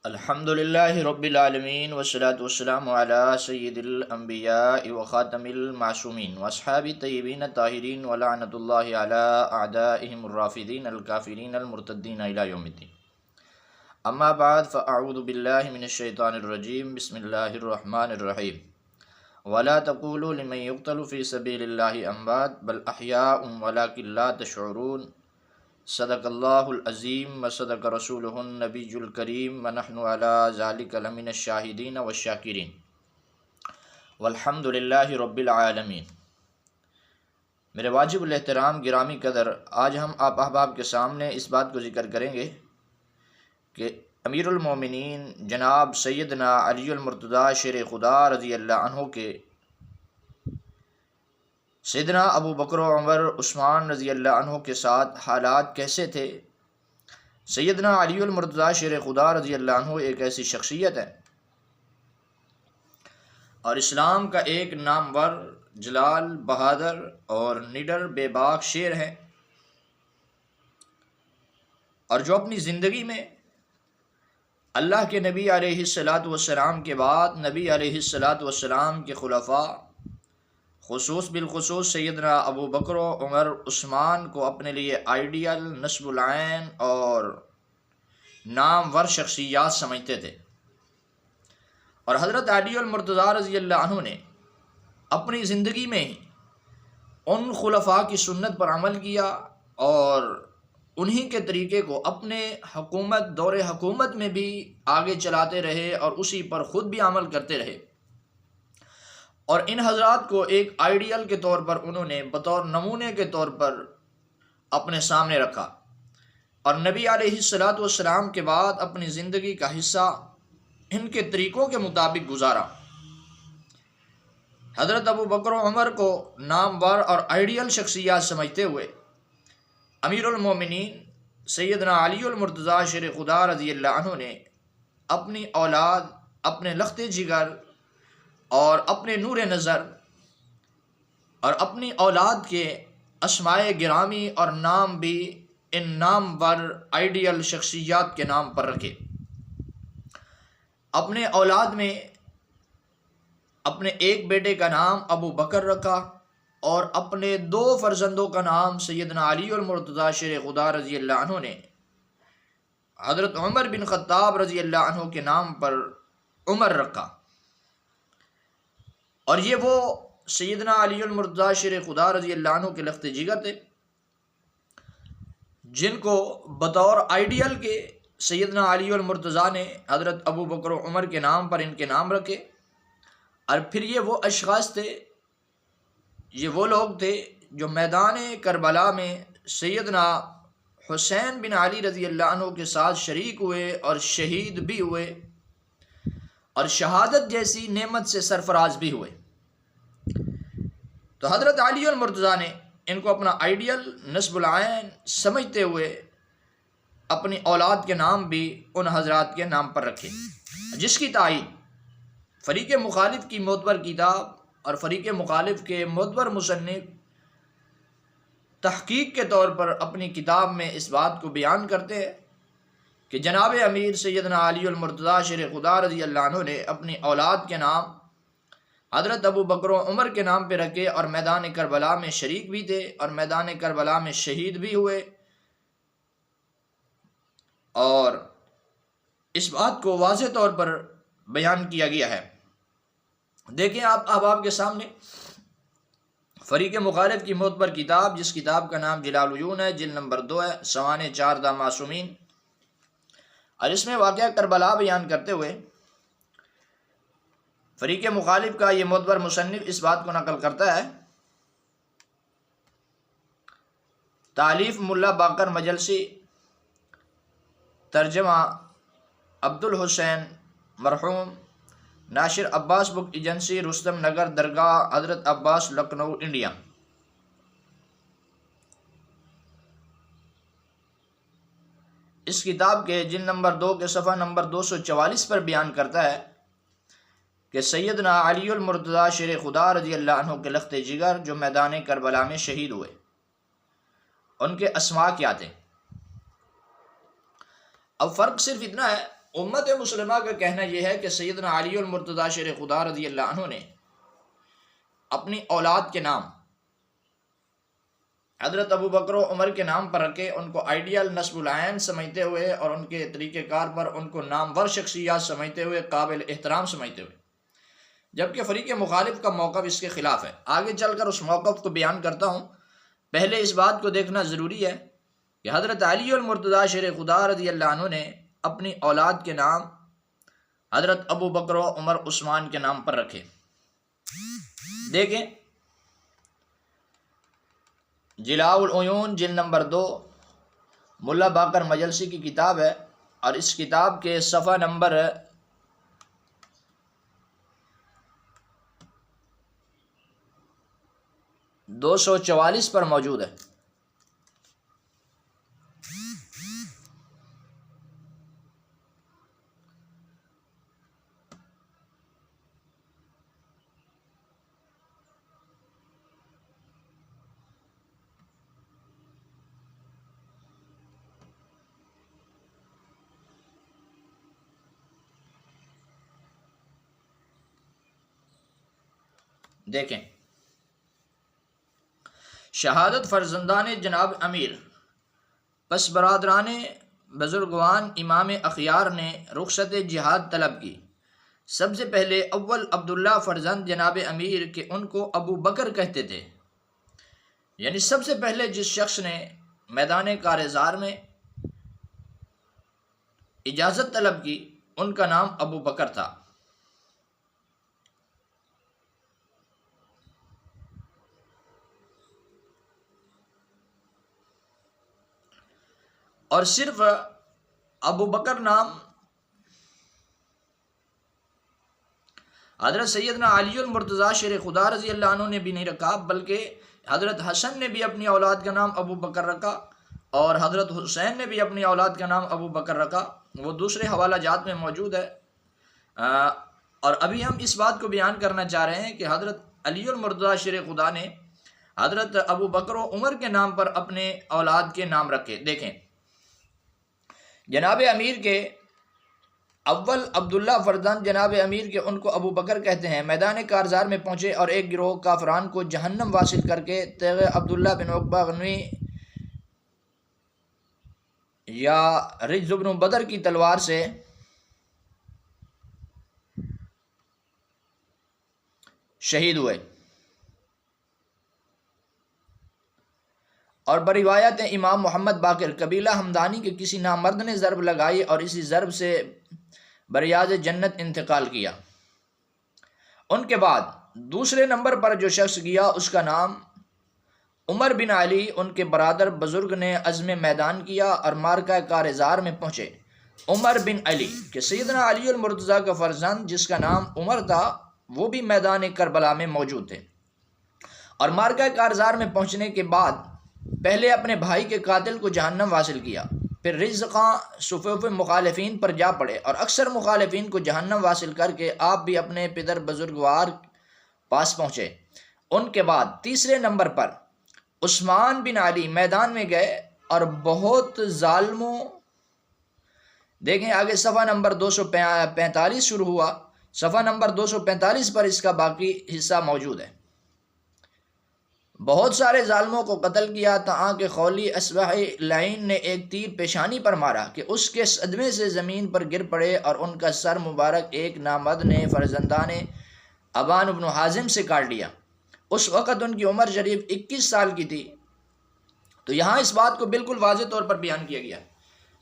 الحمد للہ رب العالمین والصلاة والسلام علی سید الانبیاء وخاتم المعصومین واصحاب الطیبین الطاہرین ولعنۃ اللہ علی اعدائهم الرافضین الکافرین المرتدین الی یوم الدین. اما بعد فاعوذ باللہ من الشیطان الرجیم. بسم اللہ الرحمن الرحیم. ولا تقولوا لمن يقتل في سبيل الله اموات بل احیاء ولکن لا تشعرون. صدق اللہ العظیم وصدق رسولہ النبی الکریم ونحن علی ذلک لمن الشاہدین والشاکرین والحمد للہ رب العالمین. میرے واجب الاحترام گرامی قدر، آج ہم آپ احباب کے سامنے اس بات کو ذکر کریں گے کہ امیر المومنین جناب سیدنا علی المرتضیٰ شیر خدا رضی اللہ عنہ کے سیدنا ابو بکر و عمر عثمان رضی اللہ عنہ کے ساتھ حالات کیسے تھے. سیدنا علی المرتضیٰ شیر خدا رضی اللہ عنہ ایک ایسی شخصیت ہے اور اسلام کا ایک نامور، جلال، بہادر اور نڈر بے باک شیر ہے، اور جو اپنی زندگی میں اللہ کے نبی علیہ الصلاۃ والسلام کے بعد نبی علیہ الصلاۃ والسلام کے خلفاء بالخصوص سیدنا ابو بکر و عمر عثمان کو اپنے لیے آئیڈیل، نصب العین اور نامور شخصیات سمجھتے تھے. اور حضرت علی المرتضیٰ رضی اللہ عنہ نے اپنی زندگی میں ہی ان خلفاء کی سنت پر عمل کیا اور انہی کے طریقے کو اپنے دور حکومت میں بھی آگے چلاتے رہے اور اسی پر خود بھی عمل کرتے رہے. اور ان حضرات کو ایک آئیڈیل کے طور پر انہوں نے بطور نمونے کے طور پر اپنے سامنے رکھا اور نبی علیہ الصلاۃ والسلام کے بعد اپنی زندگی کا حصہ ان کے طریقوں کے مطابق گزارا. حضرت ابو بکر و عمر کو نامور اور آئیڈیل شخصیات سمجھتے ہوئے امیر المومنین سیدنا علی المرتضیٰ شیر خدا رضی اللہ عنہ نے اپنی اولاد، اپنے لخت جگر اور اپنے نور نظر اور اپنی اولاد کے اسمائے گرامی اور نام بھی ان نامور آئیڈیل شخصیات کے نام پر رکھے. اپنے اولاد میں اپنے ایک بیٹے کا نام ابو بکر رکھا اور اپنے 2 فرزندوں کا نام سیدنا علی المرتضیٰ شیر خدا رضی اللہ عنہ نے حضرت عمر بن خطاب رضی اللہ عنہ کے نام پر عمر رکھا. اور یہ وہ سیدنا علی المرتضیٰ شیر خدا رضی اللہ عنہ کے لخت جگر تھے جن کو بطور آئیڈیل کے سیدنا علی المرتضیٰ نے حضرت ابو بکر و عمر کے نام پر ان کے نام رکھے. اور پھر یہ وہ اشخاص تھے، یہ وہ لوگ تھے جو میدان کربلا میں سیدنا حسین بن علی رضی اللہ عنہ کے ساتھ شریک ہوئے اور شہید بھی ہوئے اور شہادت جیسی نعمت سے سرفراز بھی ہوئے. تو حضرت علی المرتضیٰ نے ان کو اپنا آئیڈیل، نصب العین سمجھتے ہوئے اپنی اولاد کے نام بھی ان حضرات کے نام پر رکھے، جس کی تائید فریق مخالف کی معتبر کتاب اور فریق مخالف کے معتبر مصنف تحقیق کے طور پر اپنی کتاب میں اس بات کو بیان کرتے ہیں کہ جناب امیر سیدنا علی المرتضیٰ شیر خدا رضی اللہ عنہ نے اپنی اولاد کے نام حضرت ابو بکر و عمر کے نام پہ رکھے اور میدان کربلا میں شریک بھی تھے اور میدان کربلا میں شہید بھی ہوئے. اور اس بات کو واضح طور پر بیان کیا گیا ہے. دیکھیں آپ احباب کے سامنے فریق مخالف کی معتبر کتاب، جس کتاب کا نام جلال العیون ہے، جلد نمبر 2 ہے، سوانح 4 معصومین، اور اس میں واقعہ کربلا بیان کرتے ہوئے فریق مخالف کا یہ معتبر مصنف اس بات کو نقل کرتا ہے. تالیف ملا باقر مجلسی، ترجمہ عبد الحسین مرحوم، ناشر عباس بک ایجنسی، رستم نگر، درگاہ حضرت عباس، لکھنؤ، انڈیا. اس کتاب کے جلد نمبر 2 کے صفحہ نمبر 244 پر بیان کرتا ہے کہ سیدنا علی المرتضیٰ شیر خدا رضی اللہ عنہ کے لخت جگر جو میدان کربلا میں شہید ہوئے، ان کے اسماء کیا تھے. اب فرق صرف اتنا ہے امت مسلمہ کا کہنا یہ ہے کہ سیدنا علی المرتضیٰ شیر خدا رضی اللہ عنہ نے اپنی اولاد کے نام حضرت ابو بکر و عمر کے نام پر رکھے، ان کو آئیڈیل نسب العین سمجھتے ہوئے اور ان کے طریقہ کار پر ان کو نامور شخصیات سمجھتے ہوئے، قابل احترام سمجھتے ہوئے، جبکہ فریق مخالف کا موقف اس کے خلاف ہے۔ آگے چل کر اس موقف کو بیان کرتا ہوں۔ پہلے اس بات کو دیکھنا ضروری ہے کہ حضرت علی المرتضیٰ شیر خدا رضی اللہ عنہ نے اپنی اولاد کے نام حضرت ابو بکر و عمر عثمان کے نام پر رکھے۔ دیکھیں جلاء العیون جلد نمبر 2 ملا باقر مجلسی کی کتاب ہے، اور اس کتاب کے صفحہ نمبر 244 پر موجود ہے۔ دیکھیں شہادت فرزندان جناب امیر، پس برادران بزرگوان امام اخیار نے رخصت جہاد طلب کی۔ سب سے پہلے اول عبداللہ فرزند جناب امیر کہ ان کو ابو بکر کہتے تھے، یعنی سب سے پہلے جس شخص نے میدان کارزار میں اجازت طلب کی ان کا نام ابو بکر تھا۔ اور صرف ابو بکر نام حضرت سیدنا علی المرتضیٰ شیر خدا رضی اللہ عنہ نے بھی نہیں رکھا، بلکہ حضرت حسن نے بھی اپنی اولاد کا نام ابو بکر رکھا، اور حضرت حسین نے بھی اپنی اولاد کا نام ابو بکر رکھا۔ وہ دوسرے حوالہ جات میں موجود ہے۔ اور ابھی ہم اس بات کو بیان کرنا چاہ رہے ہیں کہ حضرت علی المرتضیٰ شیر خدا نے حضرت ابو بکر و عمر کے نام پر اپنے اولاد کے نام رکھے۔ دیکھیں جناب امیر کے اول عبداللہ فرزند جناب امیر کے ان کو ابو بکر کہتے ہیں، میدان کارزار میں پہنچے اور ایک گروہ کافران کو جہنم واصل کر کے تیغ عبداللہ بن عقبہ غنوی یا رجز بن بدر کی تلوار سے شہید ہوئے۔ اور بروایت امام محمد باقر قبیلہ ہمدانی کے کسی نامرد نے ضرب لگائی اور اسی ضرب سے بریاض جنت انتقال کیا۔ ان کے بعد دوسرے نمبر پر جو شخص گیا اس کا نام عمر بن علی، ان کے برادر بزرگ نے عزم میدان کیا اور مارکہ کارزار میں پہنچے۔ عمر بن علی کہ سیدنا علی المرتضیٰ کا فرزند جس کا نام عمر تھا وہ بھی میدان کربلا میں موجود تھے، اور مارکہ کارزار میں پہنچنے کے بعد پہلے اپنے بھائی کے قاتل کو جہنم واصل کیا، پھر رزقاں صفوف مخالفین پر جا پڑے اور اکثر مخالفین کو جہنم واصل کر کے آپ بھی اپنے پدر بزرگوار پاس پہنچے۔ ان کے بعد تیسرے نمبر پر عثمان بن علی میدان میں گئے اور بہت ظالموں، دیکھیں آگے صفحہ نمبر 245 شروع ہوا، صفحہ نمبر 245 پر اس کا باقی حصہ موجود ہے۔ بہت سارے ظالموں کو قتل کیا تاں کہ خولی اصبعی لعین نے ایک تیر پیشانی پر مارا کہ اس کے صدمے سے زمین پر گر پڑے، اور ان کا سر مبارک ایک نامرد نے فرزندان ابان بن حازم سے کاٹ لیا۔ اس وقت ان کی عمر شریف 21 سال کی تھی۔ تو یہاں اس بات کو بالکل واضح طور پر بیان کیا گیا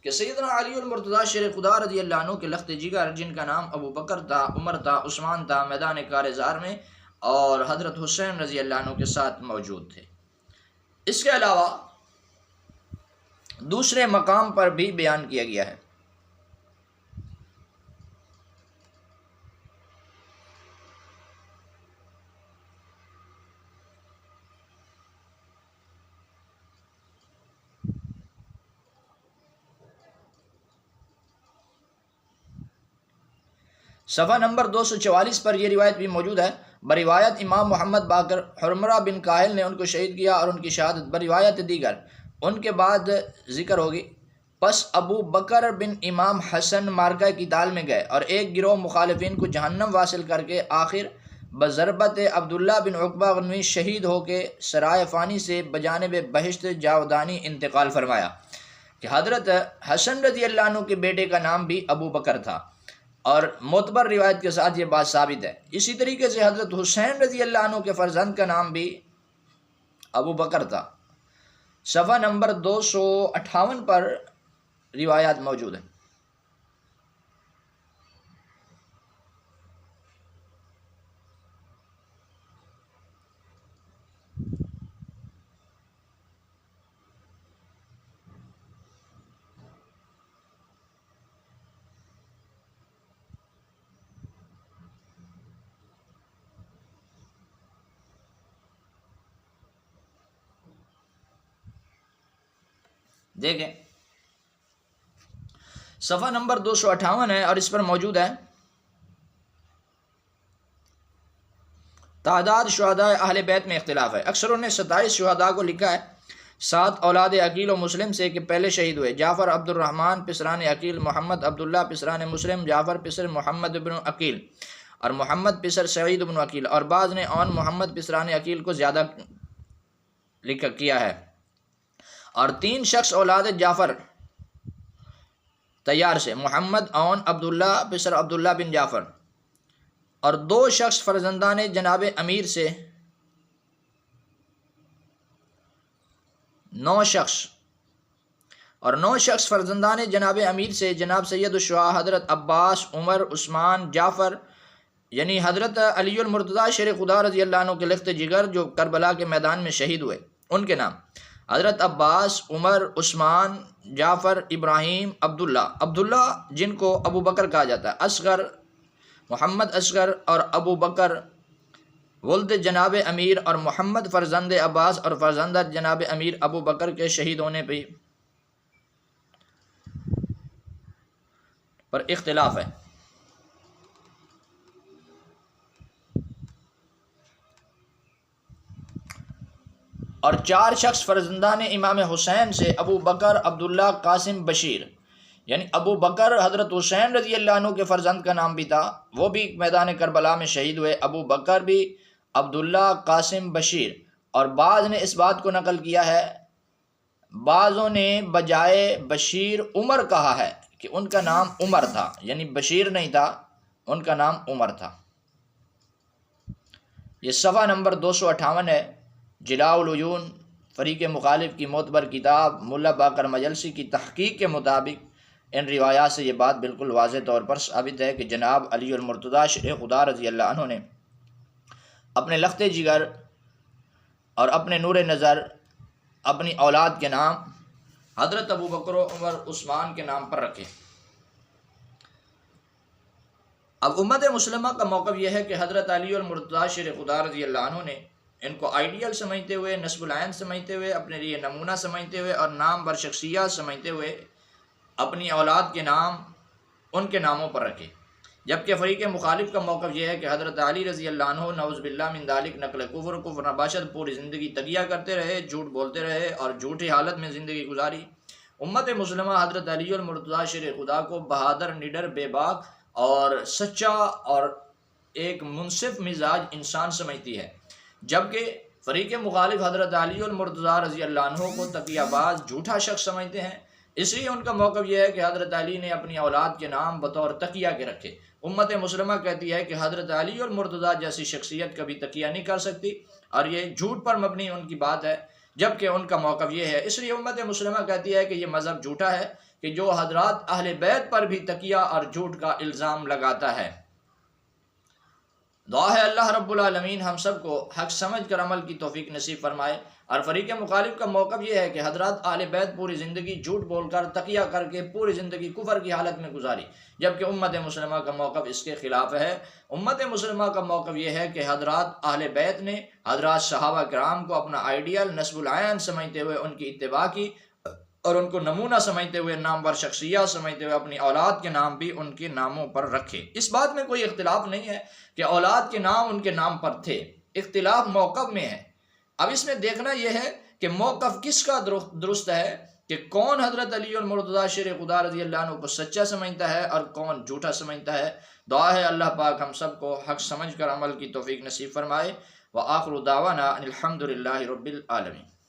کہ سیدنا علی المرتضیٰ شیر خدا رضی اللہ عنہ کے لخت جگر جن کا نام ابو بکر تھا، عمر تھا، عثمان تھا، میدان کارزار میں اور حضرت حسین رضی اللہ عنہ کے ساتھ موجود تھے۔ اس کے علاوہ دوسرے مقام پر بھی بیان کیا گیا ہے۔ صفحہ نمبر 244 پر یہ روایت بھی موجود ہے۔ بروایت امام محمد باقر حرمرہ بن کاہل نے ان کو شہید کیا اور ان کی شہادت بروایت دیگر ان کے بعد ذکر ہوگی۔ پس ابو بکر بن امام حسن مارکہ قتال میں گئے اور ایک گروہ مخالفین کو جہنم واصل کر کے آخر بضربت عبداللہ بن عقبہ غنوی شہید ہو کے سرائے فانی سے بجانب بہشت جاودانی انتقال فرمایا کہ حضرت حسن رضی اللہ عنہ کے بیٹے کا نام بھی ابو بکر تھا، اور معتبر روایت کے ساتھ یہ بات ثابت ہے۔ اسی طریقے سے حضرت حسین رضی اللہ عنہ کے فرزند کا نام بھی ابو بکر تھا۔ صفحہ نمبر 258 پر روایات موجود ہیں۔ دیکھیں صفحہ نمبر 258 ہے اور اس پر موجود ہے تعداد شہداء اہل بیت میں اختلاف ہے۔ اکثروں نے 27 شہداء کو لکھا ہے۔ 7 اولاد عقیل و مسلم سے کہ پہلے شہید ہوئے: جعفر عبد الرحمن پسران عقیل، محمد عبداللہ پسران مسلم، جعفر پسر محمد بن عقیل اور محمد پسر سعید بن عقیل، اور بعض نے اون محمد پسران عقیل کو زیادہ لکھا کیا ہے۔ اور 3 شخص اولاد جعفر تیار سے: محمد اون عبداللہ پسر عبداللہ بن جعفر، اور 2 شخص فرزندان جناب امیر سے 9 شخص فرزندان جناب امیر سے جناب سید الشہداء حضرت عباس، عمر، عثمان، جعفر، یعنی حضرت علی المرتضیٰ شیر خدا رضی اللہ عنہ کے لخت جگر جو کربلا کے میدان میں شہید ہوئے، ان کے نام: حضرت عباس، عمر، عثمان، جعفر، ابراہیم، عبداللہ جن کو ابو بکر کہا جاتا ہے، اصغر، محمد اصغر، اور ابو بکر ولد جناب امیر، اور محمد فرزند عباس اور فرزند جناب امیر ابو بکر کے شہید ہونے پر اختلاف ہے۔ اور 4 شخص فرزندان امام حسین سے: ابو بکر، عبداللہ، قاسم، بشیر، یعنی ابو بکر حضرت حسین رضی اللہ عنہ کے فرزند کا نام بھی تھا، وہ بھی میدان کربلا میں شہید ہوئے۔ ابو بکر بھی، عبداللہ، قاسم، بشیر، اور بعض نے اس بات کو نقل کیا ہے، بعضوں نے بجائے بشیر عمر کہا ہے کہ ان کا نام عمر تھا، یعنی بشیر نہیں تھا، ان کا نام عمر تھا۔ یہ صفحہ نمبر 258 ہے۔ جلاء العیون فریق مخالف کی معتبر کتاب ملا باقر مجلسی کی تحقیق کے مطابق ان روایات سے یہ بات بالکل واضح طور پر ثابت ہے کہ جناب علی المرتضیٰ شیر خدا رضی اللہ عنہ نے اپنے لخت جگر اور اپنے نور نظر اپنی اولاد کے نام حضرت ابو بکر و عمر عثمان کے نام پر رکھے۔ اب امت مسلمہ کا موقف یہ ہے کہ حضرت علی المرتضیٰ شیر خدا رضی اللہ عنہ نے ان کو آئیڈیل سمجھتے ہوئے، نسب العین سمجھتے ہوئے، اپنے لیے نمونہ سمجھتے ہوئے اور نام بر شخصیت سمجھتے ہوئے اپنی اولاد کے نام ان کے ناموں پر رکھے، جبکہ فریق مخالف کا موقف یہ ہے کہ حضرت علی رضی اللہ عنہ نعوذ باللہ من ذالک نقل کفر نباشت پوری زندگی تقیہ کرتے رہے، جھوٹ بولتے رہے اور جھوٹی حالت میں زندگی گزاری۔ امت مسلمہ حضرت علی المرتضیٰ شیر خدا کو بہادر، نڈر، بے باک اور سچا اور ایک منصف مزاج انسان سمجھتی ہے، جبکہ فریق مخالف حضرت علی المرتضیٰ رضی اللہ عنہ کو تقیہ باز، جھوٹا شخص سمجھتے ہیں۔ اس لیے ان کا موقف یہ ہے کہ حضرت علی نے اپنی اولاد کے نام بطور تقیہ کے رکھے۔ امت مسلمہ کہتی ہے کہ حضرت علی المرتضیٰ جیسی شخصیت کبھی تقیہ نہیں کر سکتی، اور یہ جھوٹ پر مبنی ان کی بات ہے، جبکہ ان کا موقف یہ ہے۔ اس لیے امت مسلمہ کہتی ہے کہ یہ مذہب جھوٹا ہے کہ جو حضرات اہل بیت پر بھی تقیہ اور جھوٹ کا الزام لگاتا ہے۔ دعا ہے اللہ رب العالمین ہم سب کو حق سمجھ کر عمل کی توفیق نصیب فرمائے۔ اور فریق مخالف کا موقف یہ ہے کہ حضرات اہل بیت پوری زندگی جھوٹ بول کر، تقیہ کر کے پوری زندگی کفر کی حالت میں گزاری، جبکہ امت مسلمہ کا موقف اس کے خلاف ہے۔ امت مسلمہ کا موقف یہ ہے کہ حضرات اہل بیت نے حضرات صحابہ کرام کو اپنا آئیڈیل، نسب العین سمجھتے ہوئے ان کی اتباع کی، اور ان کو نمونہ سمجھتے ہوئے، نامور شخصیت سمجھتے ہوئے اپنی اولاد کے نام بھی ان کے ناموں پر رکھے۔ اس بات میں کوئی اختلاف نہیں ہے کہ اولاد کے نام ان کے نام پر تھے، اختلاف موقف میں ہے۔ اب اس میں دیکھنا یہ ہے کہ موقف کس کا درست ہے، کہ کون حضرت علی المرتضیٰ شیر خدا رضی اللہ عنہ کو سچا سمجھتا ہے اور کون جھوٹا سمجھتا ہے۔ دعا ہے اللہ پاک ہم سب کو حق سمجھ کر عمل کی توفیق نصیب فرمائے۔ وآخر دعوانا ان الحمد للہ رب العالمین۔